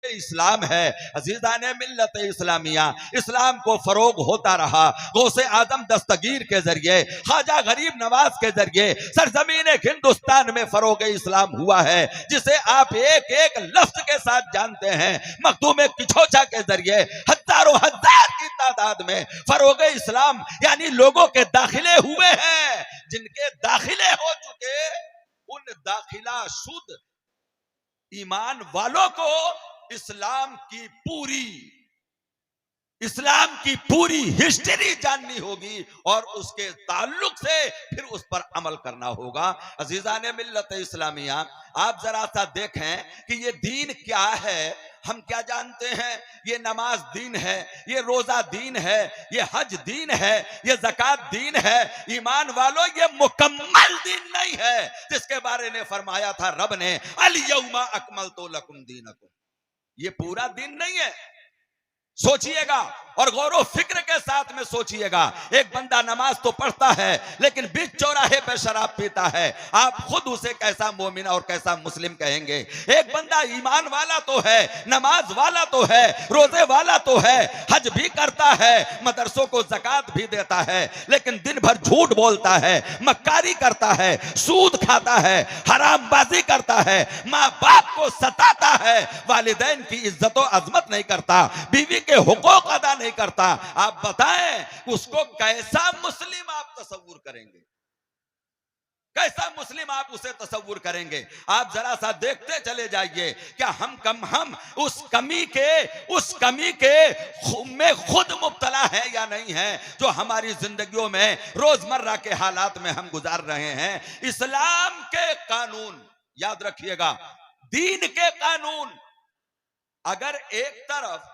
इस्लाम है। अजीज़ाने मिल्लत इस्लामिया, इस्लाम को फरोग होता रहा गौसे आजम दस्तगीर के जरिए, ख्वाजा गरीब नवाज के जरिए सरजमीन हिंदुस्तान में फरोग इस्लाम हुआ है, जिसे आप एक एक लफ्ज के साथ जानते हैं। मखदूम किछोचा के जरिए हजारों हजार की तादाद में फरोग इस्लाम यानी लोगों के दाखिले हुए हैं। जिनके दाखिले हो चुके उन दाखिला शुद्ध ईमान वालों को इस्लाम की पूरी हिस्ट्री जाननी होगी और उसके ताल्लुक से फिर उस पर अमल करना होगा। अजीज़ाने मिल्लत इस्लामिया, आप जरा सा देखें कि ये दीन क्या है। हम क्या जानते हैं? ये नमाज दीन है, ये रोजा दीन है, ये हज दीन है, ये ज़कात दीन है। ईमान वालों, ये मुकम्मल दीन नहीं है जिसके बारे में फरमाया था रब ने, अल यौमा अकमलतु लकुम दीनकुम। ये पूरा दीन नहीं है। सोचिएगा और गौर व फिक्र के साथ में सोचिएगा। एक बंदा नमाज तो पढ़ता है लेकिन बीच चौराहे पे शराब पीता है, आप खुद उसे कैसा मोमिन और कैसा मुस्लिम कहेंगे? एक बंदा ईमान वाला तो है, नमाज वाला तो है, रोजे वाला तो है, हज भी करता है, मदरसों को ज़कात भी देता है, लेकिन दिन भर झूठ बोलता है, मक्कारी करता है, सूद खाता है, हरामबाजी करता है, माँ बाप को सताता है, वालिदैन की इज्जत और अजमत नहीं करता, बीवी के हुकूक अदा नहीं करता। आप बताएं उसको कैसा मुस्लिम आप तसव्वुर करेंगे? कैसा मुस्लिम आप उसे तसव्वुर करेंगे? आप जरा सा देखते चले जाइए, क्या हम उस कमी के में खुद मुब्तला है या नहीं है, जो हमारी जिंदगियों में रोजमर्रा के हालात में हम गुजार रहे हैं। इस्लाम के कानून याद रखिएगा, दीन के कानून अगर एक तरफ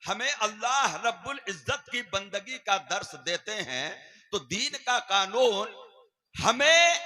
हमें अल्लाह रब्बुल इज्जत की बंदगी का दर्स देते हैं, तो दीन का कानून हमें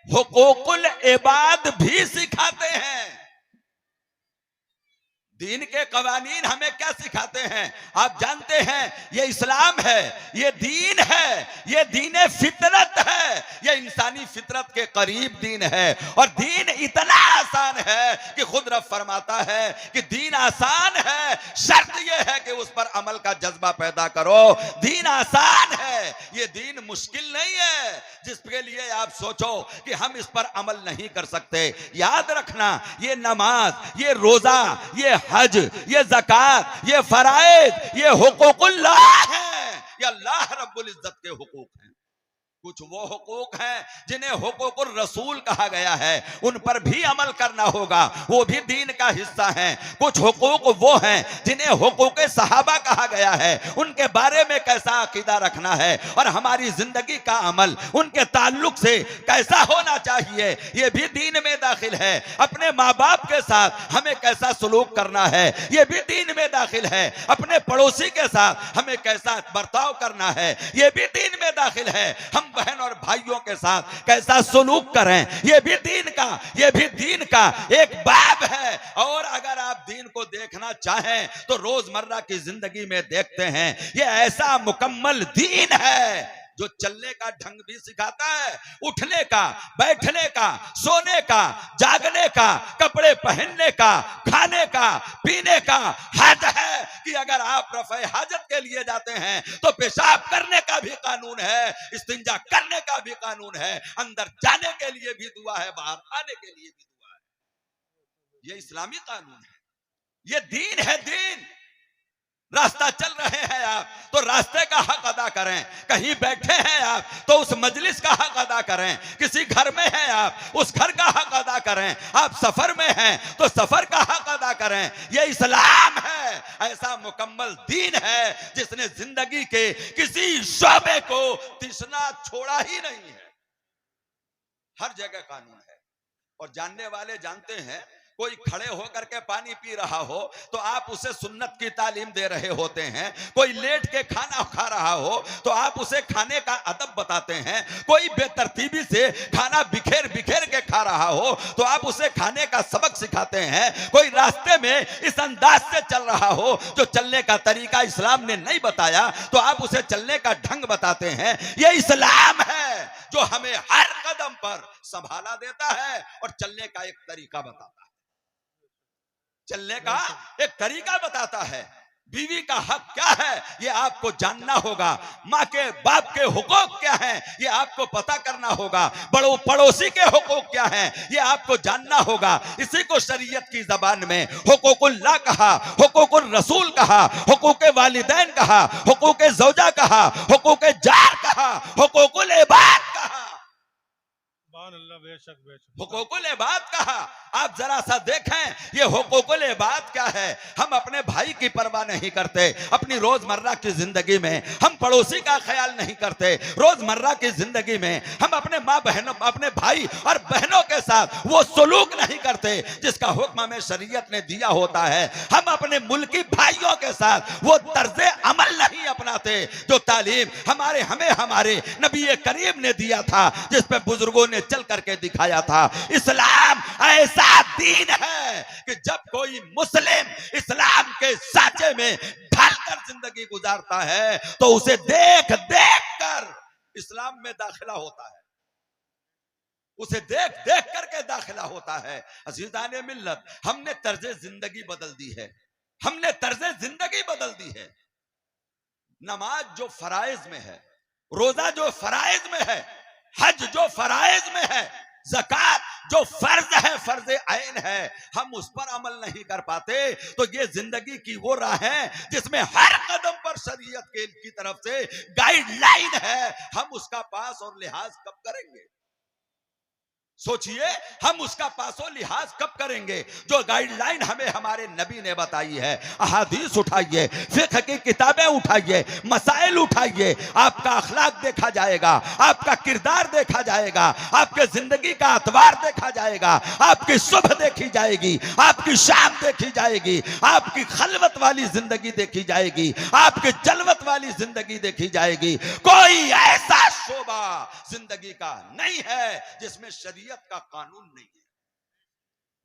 हुकूकुल इबाद भी सिखाते हैं। दीन के कवानीन हमें क्या सिखाते हैं? आप जानते हैं, ये इस्लाम है, ये दीन है, ये दीन फितरत है, ये इंसानी फितरत के करीब दीन है। और दीन इतना आसान है कि खुद रब फरमाता है कि दीन आसान है, शर्त ये है कि उस पर अमल का जज्बा पैदा करो। दीन आसान है, ये दीन मुश्किल नहीं है जिसके लिए आप सोचो कि हम इस पर अमल नहीं कर सकते। याद रखना, ये नमाज, ये रोजा, ये हज, ये ज़कात, ये फराइज, ये हुकूकुल्लाह है, ये अल्लाह रब्बुल इज्जत के हुकूक हैं। कुछ वो हुकूक हैं जिन्हें हुकूकुर रसूल कहा गया है, उन पर भी अमल करना होगा, वो भी दीन का हिस्सा हैं। कुछ हुकूक वो हैं जिन्हें हुकूक सहाबा कहा गया है, उनके बारे में कैसा अकीदा रखना है और हमारी जिंदगी का अमल उनके ताल्लुक से कैसा होना चाहिए, ये भी दीन में दाखिल है। अपने माँ बाप के साथ हमें कैसा सलूक करना है, ये भी दीन में दाखिल है। अपने पड़ोसी के साथ हमें कैसा बर्ताव करना है, ये भी दीन में दाखिल है। हम बहन और भाइयों के साथ कैसा सलूक करें, ये भी दीन का एक बाब है। और अगर आप दीन को देखना चाहें तो रोजमर्रा की जिंदगी में देखते हैं, ये ऐसा मुकम्मल दीन है जो चलने का ढंग भी सिखाता है, उठने का, बैठने का, सोने का, जागने का, कपड़े पहनने का, खाने का, पीने का। हद है कि अगर आप रफ़े हाजत के लिए जाते हैं तो पेशाब करने का भी कानून है, इस्तिंजा करने का भी कानून है, अंदर जाने के लिए भी दुआ है, बाहर आने के लिए भी दुआ है। ये इस्लामी कानून है, ये दीन है। दीन रास्ता चल रहे हैं आप तो रास्ते का हक अदा करें, कहीं बैठे हैं आप तो उस मजलिस का हक अदा करें, किसी घर में हैं आप उस घर का हक अदा करें, आप सफर में हैं तो सफर का हक अदा करें। यह इस्लाम है, ऐसा मुकम्मल दीन है जिसने जिंदगी के किसी शोबे को तिसना छोड़ा ही नहीं है। हर जगह कानून है। और जानने वाले जानते हैं, कोई खड़े होकर के पानी पी रहा हो तो आप उसे सुन्नत की तालीम दे रहे होते हैं, कोई लेट के खाना खा रहा हो तो आप उसे खाने का अदब बताते हैं, कोई बेतरतीबी से खाना बिखेर बिखेर के खा रहा हो तो आप उसे खाने का सबक सिखाते हैं, कोई रास्ते में इस अंदाज से चल रहा हो जो चलने का तरीका इस्लाम ने नहीं बताया तो आप उसे चलने का ढंग बताते हैं। यह इस्लाम है जो हमें हर कदम पर संभाला देता है और चलने का एक तरीका बताता है। चलने का एक तरीका बताता है। बीवी का हक क्या है ये आपको जानना होगा। माँ के बाप के हुकूक क्या हैं ये आपको पता करना होगा। बड़ों पड़ोसी के हुकूक क्या हैं ये आपको जानना होगा। इसी को शरीयत की जबान में हुकूकुल्लाह कहा, हुकूकुल रसूल कहा, हुकूक वालिदैन कहा, हुकूक ज़ौजा कहा, हुकूक जार कहा, हुकूकुल इबाद कहा, हुकूकुल इबाद कहा। आप जरा सा देखें ये हुकूकुल इबाद क्या है। हम अपने भाई की परवाह नहीं करते, अपनी रोजमर्रा की जिंदगी में हम पड़ोसी का ख्याल नहीं करते। रोजमर्रा की जिंदगी में हम अपने माँ बहनों, अपने भाई और बहनों के साथ वो सलूक नहीं करते जिसका हुक्म हमें शरीयत ने दिया होता है। हम अपने मुल्की भाइयों के साथ वो तर्जे अमल नहीं अपनाते जो तालीम हमारे नबी करीम ने दिया था, जिस पे बुजुर्गों ने चल करके दिखाया था। इस्लाम ऐसा दीन है कि जब कोई मुस्लिम इस्लाम के साचे में ढलकर जिंदगी गुजारता है तो उसे देख देख कर इस्लाम में दाखिला होता है, उसे देख देख करके दाखिला होता है। अजीजाने मिल्लत, हमने तर्जे जिंदगी बदल दी है, हमने तर्जे जिंदगी बदल दी है। नमाज जो फराइज में है, रोजा जो फराइज में है, हज जो फराइज में है, ज़कात जो फर्ज है, फर्ज ऐन है, हम उस पर अमल नहीं कर पाते तो ये जिंदगी की वो राह है जिसमें हर कदम पर शरीयत की तरफ से गाइडलाइन है। हम उसका पास और लिहाज कब करेंगे? सोचिए, हम उसका पासो लिहाज कब करेंगे? जो गाइडलाइन हमें हमारे नबी ने बताई है। अहादीस उठाइए, फिक्र की किताबें उठाइए, मसाइल उठाइए, आपका अखलाक देखा जाएगा, आपका किरदार देखा जाएगा, आपके जिंदगी का अतवार देखा जाएगा, आपकी सुबह देखी जाएगी, आपकी शाम देखी जाएगी, आपकी खलवत वाली जिंदगी देखी जाएगी, आपकी जलवत वाली जिंदगी देखी जाएगी। कोई ऐसा शोबा जिंदगी का नहीं है जिसमें शरीयत का कानून नहीं है,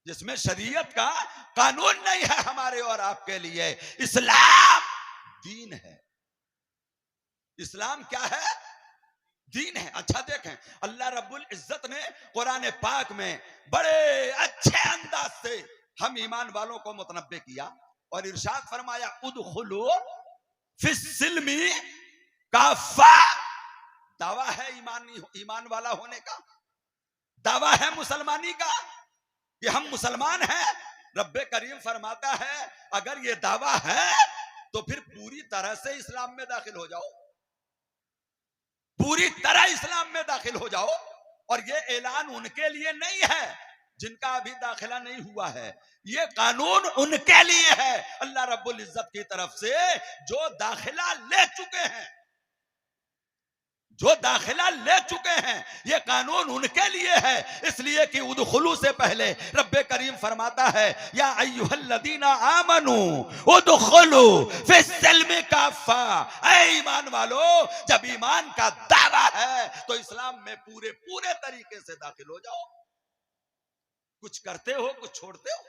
जिसमें शरीयत का कानून नहीं है हमारे और आपके लिए। इस्लाम दीन है। इस्लाम क्या है? दीन है। अच्छा देखें, अल्लाह रब्बुल इज्जत ने कुरान पाक में बड़े अच्छे अंदाज से हम ईमान वालों को मुतनब्बे किया और इरशाद फरमाया, उदखुलू फिस्सिल्मी काफा। दावा है ईमान वाला होने का, दावा है मुसलमानी का कि हम मुसलमान हैं। रब्बे करीम फरमाता है अगर ये दावा है तो फिर पूरी तरह से इस्लाम में दाखिल हो जाओ, पूरी तरह इस्लाम में दाखिल हो जाओ। और ये ऐलान उनके लिए नहीं है जिनका अभी दाखिला नहीं हुआ है, ये कानून उनके लिए है अल्लाह रब्बुल इज्जत की तरफ से जो दाखिला ले चुके हैं, जो दाखिला ले चुके हैं। ये कानून उनके लिए है, इसलिए कि उदखुलू से पहले रब्बे करीम फरमाता है, या अय्युहल्लदीना आमनू उदखुलू फिस्सिल्मी काफा। ऐ ईमान वालो, जब ईमान का दावा है तो इस्लाम में पूरे पूरे तरीके से दाखिल हो जाओ। कुछ करते हो, कुछ छोड़ते हो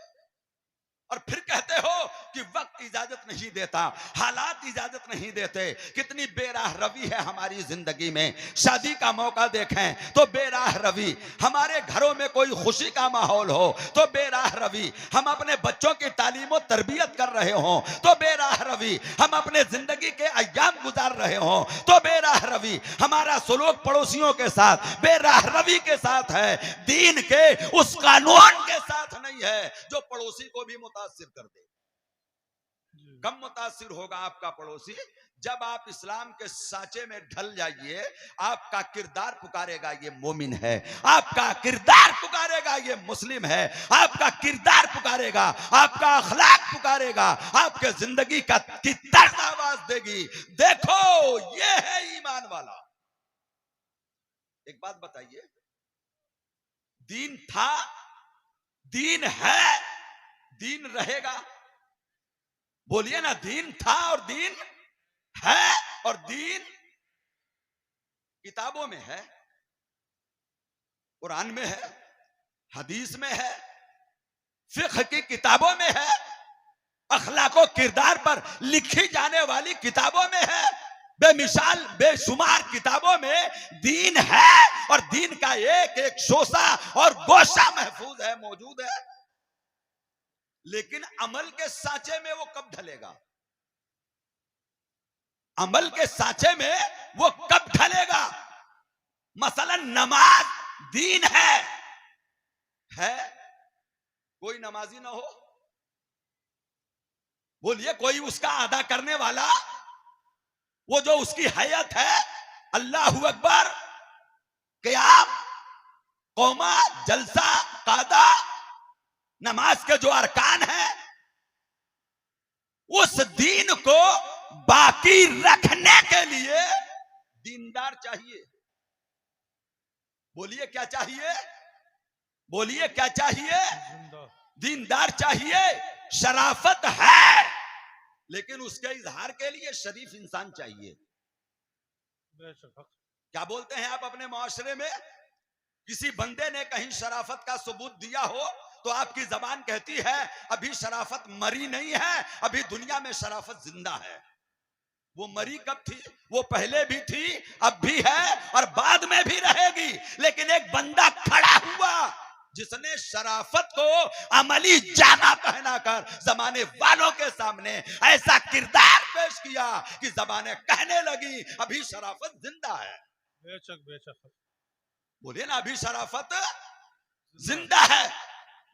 और फिर कहते हो कि वक्त इजाजत नहीं देता, हालात इजाजत नहीं देते। कितनी बेराह रवी है हमारी जिंदगी में। शादी का मौका देखें तो बेराह रवी, हमारे घरों में कोई खुशी का माहौल हो तो बेराह रवी, हम अपने बच्चों की तालीम और तरबियत कर रहे हो तो बेराह रवी, हम अपने जिंदगी के अय्याम गुजार रहे हो तो बेराह रवी, हमारा सलूक पड़ोसियों के साथ बेराह रवी के साथ है, दीन के उस कानून के साथ नहीं है जो पड़ोसी को भी मुतासिर कर दे। कम मुतासिर होगा आपका पड़ोसी जब आप इस्लाम के साचे में ढल जाइए। आपका किरदार पुकारेगा ये मोमिन है, आपका किरदार पुकारेगा ये मुस्लिम है, आपका किरदार पुकारेगा, आपका अखलाक पुकारेगा, आपके जिंदगी की तर्ज आवाज देगी, देखो ये है ईमान वाला। एक बात बताइए, दीन था, दीन है, दीन रहेगा? बोलिए ना, दीन था और दीन है। और दीन किताबों में है, कुरान में है, हदीस में है, फिक्र की किताबों में है, अखलाक और किरदार पर लिखी जाने वाली किताबों में है, बेमिसाल बेशुमार किताबों में दीन है। और दीन का एक एक शोसा और गोशा महफूज है, मौजूद है। लेकिन अमल के सांचे में वो कब ढलेगा? अमल के सांचे में वो कब ढलेगा? मसलन नमाज दीन है? कोई नमाजी ना हो, बोलिए कोई उसका अदा करने वाला, वो जो उसकी हैयत है अल्लाह अकबर, क़याम, कौमा, जलसा, कादा, नमाज के जो अरकान है, उस दीन को बाकी रखने के लिए दीनदार चाहिए। बोलिए क्या चाहिए? बोलिए क्या चाहिए? दीनदार चाहिए। शराफत है, लेकिन उसके इजहार के लिए शरीफ इंसान चाहिए। क्या बोलते हैं आप अपने मुआशरे में? किसी बंदे ने कहीं शराफत का सबूत दिया हो तो आपकी जबान कहती है अभी शराफत मरी नहीं है, अभी दुनिया में शराफत जिंदा है। वो मरी कब थी? वो पहले भी थी, अब भी है और बाद में भी रहेगी। लेकिन एक बंदा खड़ा हुआ जिसने शराफत को अमली जामा पहनाकर जमाने वालों के सामने ऐसा किरदार पेश किया कि जबाने कहने लगी अभी शराफत जिंदा है। बेशक बेशक बोलिए ना, अभी शराफत जिंदा है।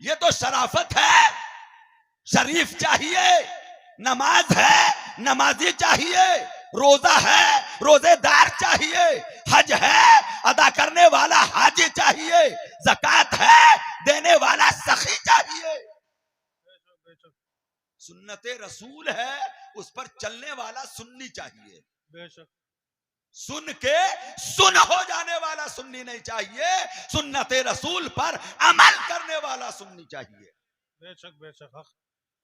ये तो शराफत है। शरीफ चाहिए, नमाज है, नमाजी चाहिए, रोजा है, रोजेदार चाहिए, हज है, अदा करने वाला हाजी चाहिए, ज़कात है, देने वाला सखी चाहिए, सुन्नते रसूल है, उस पर चलने वाला सुन्नी चाहिए। बेशक सुन के सुन हो जाने वाला सुन्नी नहीं चाहिए, सुन्नते रसूल पर अमल करने वाला सुन्नी चाहिए। बेशक बेशक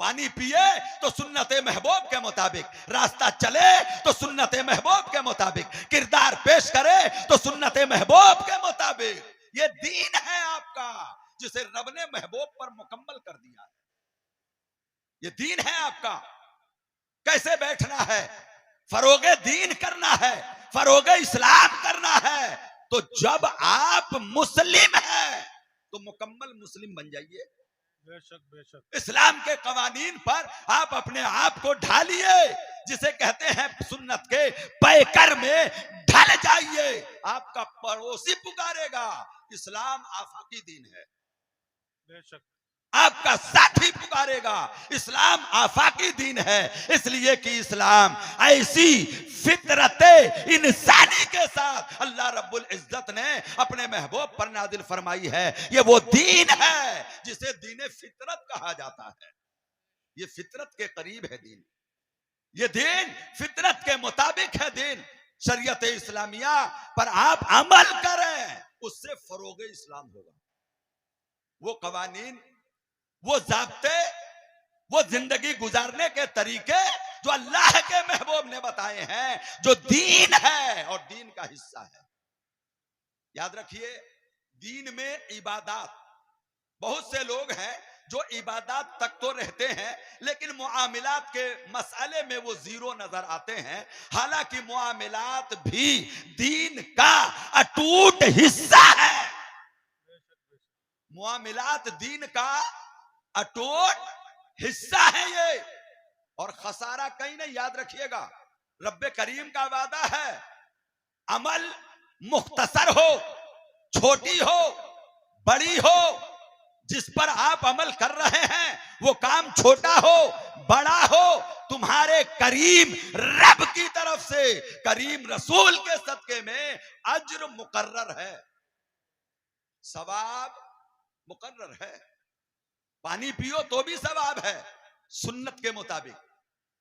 पानी पिए तो सुन्नते महबूब के मुताबिक, रास्ता चले तो सुन्नते महबूब के मुताबिक, किरदार पेश करे तो सुन्नते महबूब के मुताबिक। ये दीन है आपका जिसे रब ने महबूब पर मुकम्मल कर दिया है। ये दीन है आपका। कैसे बैठना है? फरोगे दीन करना है, फरोगे इस्लाम करना है। तो जब आप मुस्लिम हैं तो मुकम्मल मुस्लिम बन जाइए। बेशक बेशक इस्लाम के कवानीन पर आप अपने आप को ढालिए, जिसे कहते हैं सुन्नत के पैकर में ढल जाइए। आपका पड़ोसी पुकारेगा इस्लाम आफाकी दीन है, बेशक आपका साथी पुकारेगा इस्लाम आफाकी दीन है। इसलिए कि इस्लाम ऐसी फितरते इंसानी के साथ अल्लाह रब्बुल इज्जत ने अपने महबूब पर नाजिल फरमाई है। ये वो दीन है जिसे दीन फितरत कहा जाता है। ये फितरत के करीब है दीन। ये दीन फितरत के मुताबिक है दीन। शरीयत इस्लामिया पर आप अमल करें, उससे फरोगे इस्लाम होगा। वो कवानीन, वो ज़ाब्ते, वो जिंदगी गुजारने के तरीके जो अल्लाह के महबूब ने बताए हैं, जो दीन है और दीन का हिस्सा है। याद रखिए, दीन में इबादत, बहुत से लोग हैं जो इबादत तक तो रहते हैं लेकिन मुआमिलात के मसाले में वो जीरो नजर आते हैं। हालांकि मुआमिलात भी दीन का अटूट हिस्सा है। मुआमिलात दीन का अटूट हिस्सा है ये, और खसारा कहीं नहीं। याद रखिएगा, रब्बे करीम का वादा है, अमल मुख्तसर हो, छोटी हो, बड़ी हो, जिस पर आप अमल कर रहे हैं वो काम छोटा हो बड़ा हो, तुम्हारे करीम रब की तरफ से, करीम रसूल के सदके में अज्र मुकर्रर है, सवाब मुकर्रर है। पानी पियो तो भी सवाब है सुन्नत के मुताबिक,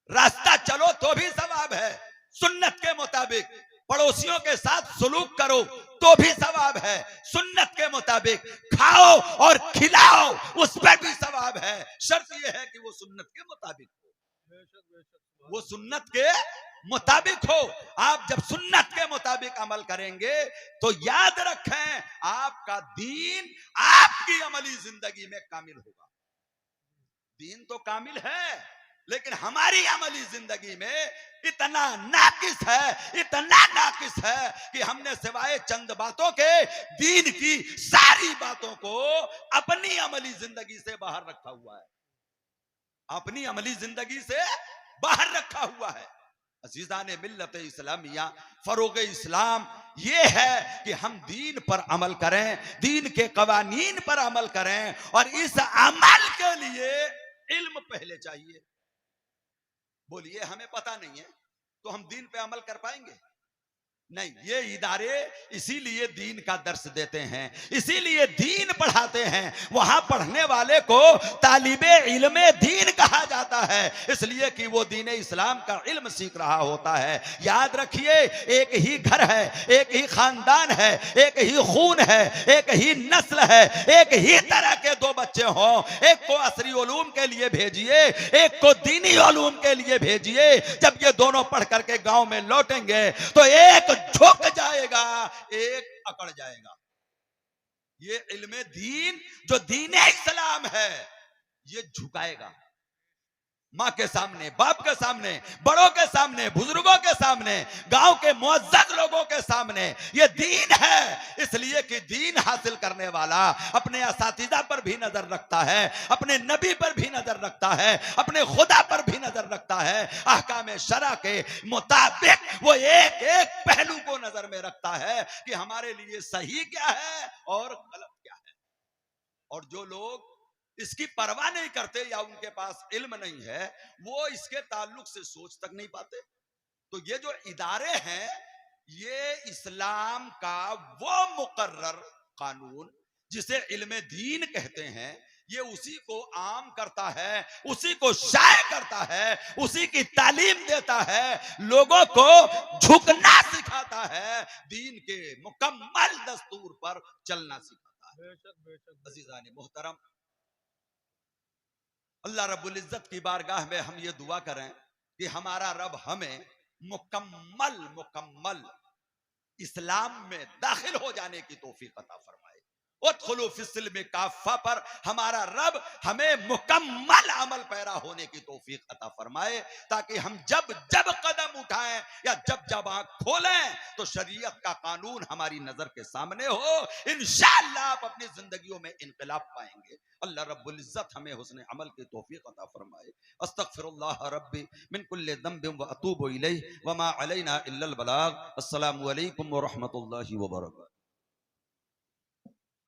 रास्ता चलो तो भी सवाब है सुन्नत के मुताबिक, पड़ोसियों के साथ सुलूक करो तो भी सवाब है सुन्नत के मुताबिक, खाओ और खिलाओ उस पर भी सवाब है। शर्त यह है कि वो सुन्नत के मुताबिक हो, वो सुन्नत के मुताबिक हो। आप जब सुन्नत के मुताबिक अमल करेंगे तो याद रखें आपका दीन आपकी अमली जिंदगी में कामिल होगा। दीन तो कामिल है लेकिन हमारी अमली जिंदगी में इतना नाकिस है, इतना नाकिस है कि हमने सिवाय चंद बातों के दीन की सारी बातों को अपनी अमली जिंदगी से बाहर रखा हुआ है। अपनी अमली जिंदगी से बाहर रखा हुआ है। अजीजान मिल्लत इस्लामिया, फरोग इस्लाम ये है कि हम दीन पर अमल करें, दीन के कवानीन पर अमल करें, और इस अमल के लिए इल्म पहले चाहिए। बोलिए हमें पता नहीं है तो हम दीन पे अमल कर पाएंगे? नहीं। ये इदारे इसीलिए दीन का दर्स देते हैं, इसीलिए दीन पढ़ाते हैं। वहां पढ़ने वाले को तालिबे इल्मे दीन कहा जाता है, इसलिए कि वो दीन इस्लाम का इल्म सीख रहा होता है। याद रखिए, एक ही घर है, एक ही खानदान है, एक ही खून है, एक ही नस्ल है, एक ही तरह के दो बच्चे हों, एक को असरी उलूम के लिए भेजिए, एक को दीनी उलूम के लिए भेजिए। जब ये दोनों पढ़ करके गांव में लौटेंगे तो एक झुक जाएगा, एक अकड़ जाएगा। ये इल्मे दीन जो दीन इस्लाम है, ये झुकाएगा। माँ के सामने, बाप के सामने, बड़ों के सामने, बुजुर्गों के सामने, गांव के मुअज्जज लोगों के सामने ये दीन है। इसलिए कि दीन हासिल करने वाला अपने असातिज़ा पर भी नजर रखता है, अपने नबी पर भी नजर रखता है, अपने खुदा पर भी नजर रखता है। अहकाम शरा के मुताबिक वो एक एक पहलू को नजर में रखता है कि हमारे लिए सही क्या है और गलत क्या है। और जो लोग इसकी परवाह नहीं करते या उनके पास इल्म नहीं है, वो इसके ताल्लुक से सोच तक नहीं पाते। तो ये जो इदारे हैं, ये इस्लाम का वो मुकर्रर कानून जिसे इल्मे दीन कहते हैं, ये उसी को आम करता है, उसी को शाये करता है, उसी की तालीम देता है, लोगों को झुकना सिखाता है, दीन के मुकम्मल दस्तूर पर चलना सिखाता है। बेशक बेशक। अजीजान मोहतरम, अल्लाह रब्बुल इज्जत की बारगाह में हम ये दुआ करें कि हमारा रब हमें मुकम्मल इस्लाम में दाखिल हो जाने की तौफीक अता फरमाए। उदखुलू फिस्सिल्म काफ़ा पर हमारा रब हमें मुकम्मल अमल पैरा होने की तौफीक अता फरमाए, ताकि हम जब जब कदम उठाएं या जब जब आंख खोलें तो शरीयत का कानून हमारी नजर के सामने हो। इंशाअल्लाह आप अपनी जिंदगियों में इनकलाब पाएंगे। अल्लाह रब्बुल इज्जत हमें हुस्न अमल की तौफीक अता फरमाए। अस्तगफिरुल्लाह रब्बी मिन कुल्लि ज़ंबिन व अतूबु इलैहि व मा अलैना इल्लल बलाग। अस्सलामु अलैकुम व रहमतुल्लाहि व बरकातहू।